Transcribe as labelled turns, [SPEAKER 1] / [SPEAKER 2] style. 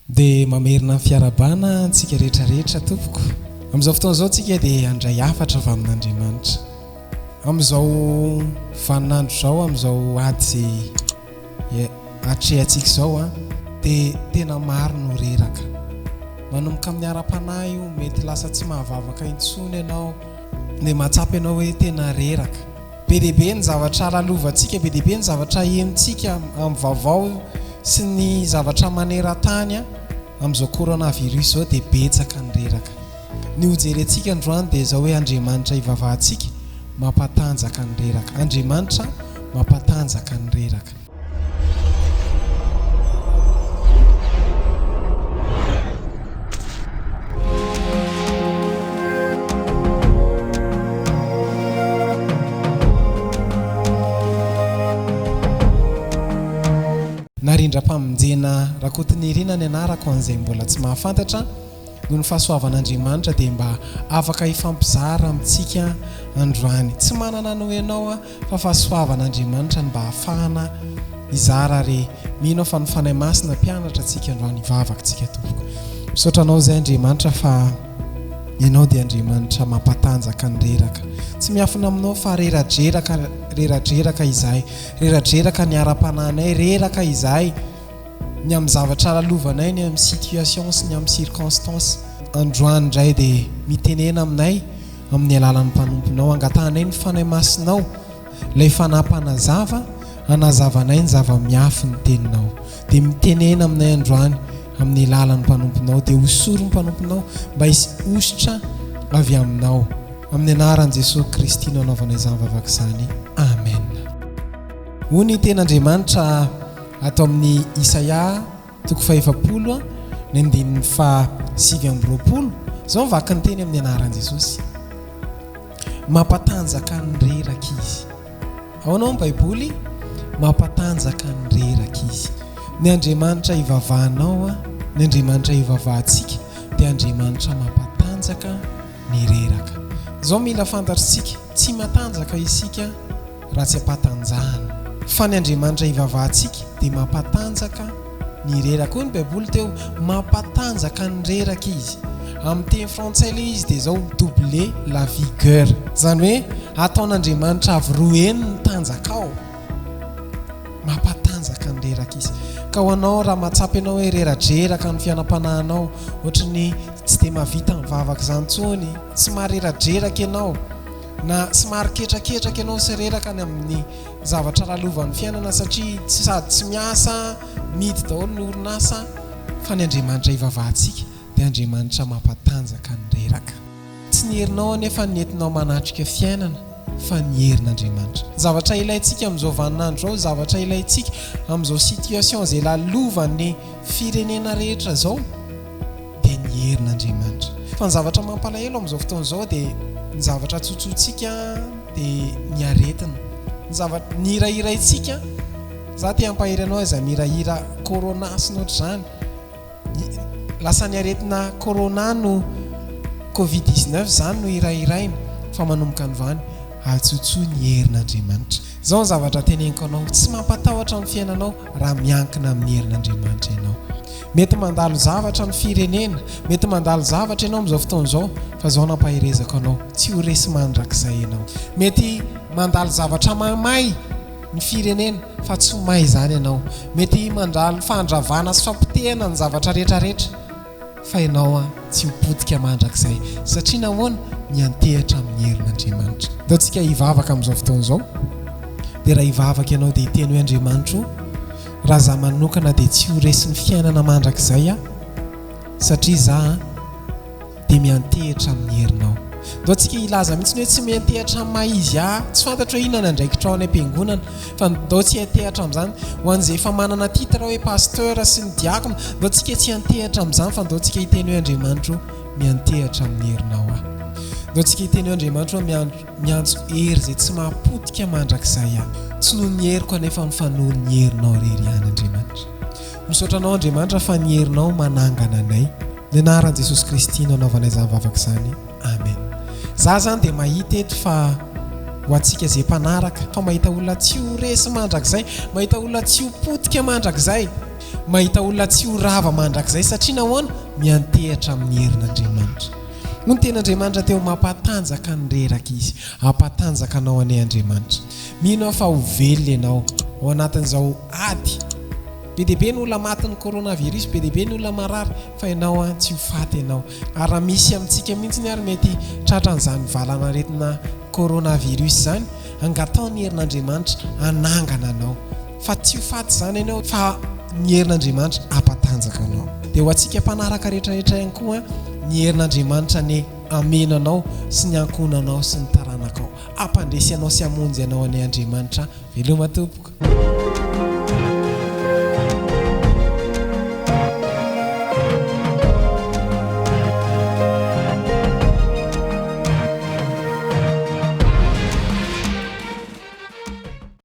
[SPEAKER 1] dia mamerina ny fiarabana antsika rehetrarehetra tompoko. Amin'izao fotoana izao tsika dia handray hafatra avy amin'Andriamanitra. Amin'izao vaninandro izao, amin'izao ady izay atrehantsika izao dia tena maro no reraka. Manomboka amin'ny ara-panahy io mety lasa tsy mahavavaka intsony ianao, dia mahatsapa ianao hoe tena reraka. Be dia be ny zavatra lalovantsika, be dia be ny zavatra henontsika amin'ny vaovao sy ny zavatra maneran-tany amin'izao coronavirus izao dia betsaka ny reraka. Ny hojerentsika androany dia izao hoe Andriamanitra ivavahantsika mampatanjaka ny reraka. Andriamanitra mampatanjaka ny reraka. Narindra-pamonjena rakotiny ny anarako an'izay mbola tsy mahafantatra noho ny fahasoavan'Andriamanitra dia mba afaka hifampizara amintsika androany. Tsy manana no ianao fa fahasoavan'Andriamanitra mba hafahana izara re mino fa ny fanahy masina mpianatra antsika androany hivavakantsika tompoko. Misaotra anao izay Andriamanitra fa ianao dia Andriamanitra mampatanjaka ny reraka. Tsy miafina aminao fa reradreraka izahay, reradreraka ny ara-pananay, reraka izahay ny amin'ny zavatra lalovanay, ny amin'ny situation sy ny amin'ny circonstance. Androany indray dia mitenena aminay amin'ny alalan'ny mpanomponao, angatanay ny fanahy masinao, ilay fanapana zava, hanazavanay ny zava-miafy ny teninao. Dia mitenena aminay androany amin'ny alalan'ny mpanomponao, dia hosory ny mpanomponao mba hisy ositra avy aminao. Amin'ny anaran'i Jesosy Kristy no anaovanay izany vavaka izany. Amen. Hoy ny ten'Andriamanitra atao amin'ny Isaia 7:20 ny andininy 7:20. Izao mivaky ny teny amin'ny anaran'i Jesosy. Mampatanjaka ny reraka izy. Ao anao ny Baiboly, mampatanjaka ny reraka izy. Ny Andriamanitra ivavahanao, ny Andriamanitra ivavahantsika dia Andriamanitra mampatanjaka ny reraka. Izao mila fantatritsika, tsy matanjaka isika raha tsy ampatanjahana. Fa ny Andriamanitra ivavahantsika dia mampatanjaka ny reraka. Hoy ny Baiboly teo, mampatanjaka ny reraka izy. Amin'ny teny frantsay ilay izy dia izao doubler la vigueur. Izany hoe ataon'Andriamanitra avy roeny ny tanjaka ao. Mampatanjaka ny reraka izy. Ka ho anao raha mahatsapa ianao hoe reradreraka ny fianam-panahinao, ohatran'ny tsy dia mahavita mivavaka izany intsony, tsy mahareradreraka ianao, na sy mahariketraketraka ianao sy reraka ny amin'ny zavatra lalovan'ny fiainana satria sady tsy miasa, midy daholo ny orinasa, fa ny Andriamanitra ivavahantsika dia Andriamanitra mampatanjaka ny reraka. Tsy ny herinao anefa ny entinao manatrika fiainana, fa ny herin'Andriamanitra. Zavatra ilayntsika amin'izao vaninandro izao, zavatra ilayntsika amin'izao situation izay lalovan'ny firenena rehetra izao dia ny herin'Andriamanitra. Fa ny zavatra mampalahelo amin'izao fotoana izao dia ny zavatra tsotsontsika dia ny aretina. Ny hirahiraintsika, za te hampahiry anao izay mihirahira corona sy ny ohatr'izany. Lasa ny aretina corona no Covid-19 izany no hirahiraina, fa manomboka an'izany atsotsoa ny herin'Andriamanitra. Izao ny zavatra teneniko anao, tsy mampatahotra amin'ny fiainanao raha miankina amin'ny herin'Andriamanitra ianao. Mety mandalo zavatra ny firenena, mety mandalo zavatra ianao amin'izao fotoana izao, fa izao nampahirezako anao, tsy ho resy mandrakizay ianao. Mety mandalo zavatra mamay ny firenena, fa tsy ho may izany ianao. Mety mandalo fandravana sy fampitehana ny zavatra rehetrarehetra, fa ianao tsy ho potika mandrakizay satria nahoana ny antehatra amin'ny herin'Andriamanitra. Dia antsika hivavaka amin'izao fotoana izao, dia raha hivavaka ianao dia hiteny hoe Andriamanitra, raha za manokana dia tsy ho resy ny fiainana mandrakizay satria za dia miantehatra amin'ny herinao. Dia antsika hilaza mihitsy hoe tsy miantehatra amin'ny maizy tsy fantatra hoe inona ndraikitrao any am-piangonana, fa dao tsy antehatra amin'izany ho an'izay efa manana titra hoe pasteur sy ny diakona. Dao antsika tsy antehatra amin'izany fa dao antsika hiteny hoe Andriamanitra miantehatra amin'ny herinao Dao antsika hiteny hoe Andriamanitra miantso hery izay tsy mahapotika mandrakizay tsy noho ny heriko anefa mifanohy ny herinao rery ihany Andriamanitra. Misaotra anao Andriamanitra fa ny herinao manangana anay. Ny anaran'i Jesosy Kristy no anaovanay izany vavaka izany. Amen. Za zany dia mahita eto fa ho antsika izay mpanaraka fa mahita olona tsy ho resy mandrakizay, mahita olona tsy ho potika mandrakizay, mahita olona tsy ho rava mandrakizay satria nahoana miantehatra amin'ny herin'Andriamanitra. No ny ten'Andriamanitra teo mampatanjaka ny reraka izy, hampatanjaka anao anay Andriamanitra. Mino fa ho velona ianao ao anatin'izao ady. Be dia be ny olona matin'ny coronavirus, be dia be ny olona marary, fa ianao tsy ho faty ianao. Ary raha misy amintsika mihitsy ny ary mety tratran'izany valana retina coronavirus zany, angatao ny herin'Andriamanitra anangana anao. Fa tsy ho faty zany ianao, fa ny herin'Andriamanitra hampatanjaka anao. Dia ho antsika mpanaraka rehetrarehetra ihany koa ny herin'Andriamanitra ny amenanao sy ny ankonanao sy ny taranakao. Ampandresy anao sy hamonjy anao anay Andriamanitra. Veloma tompoko.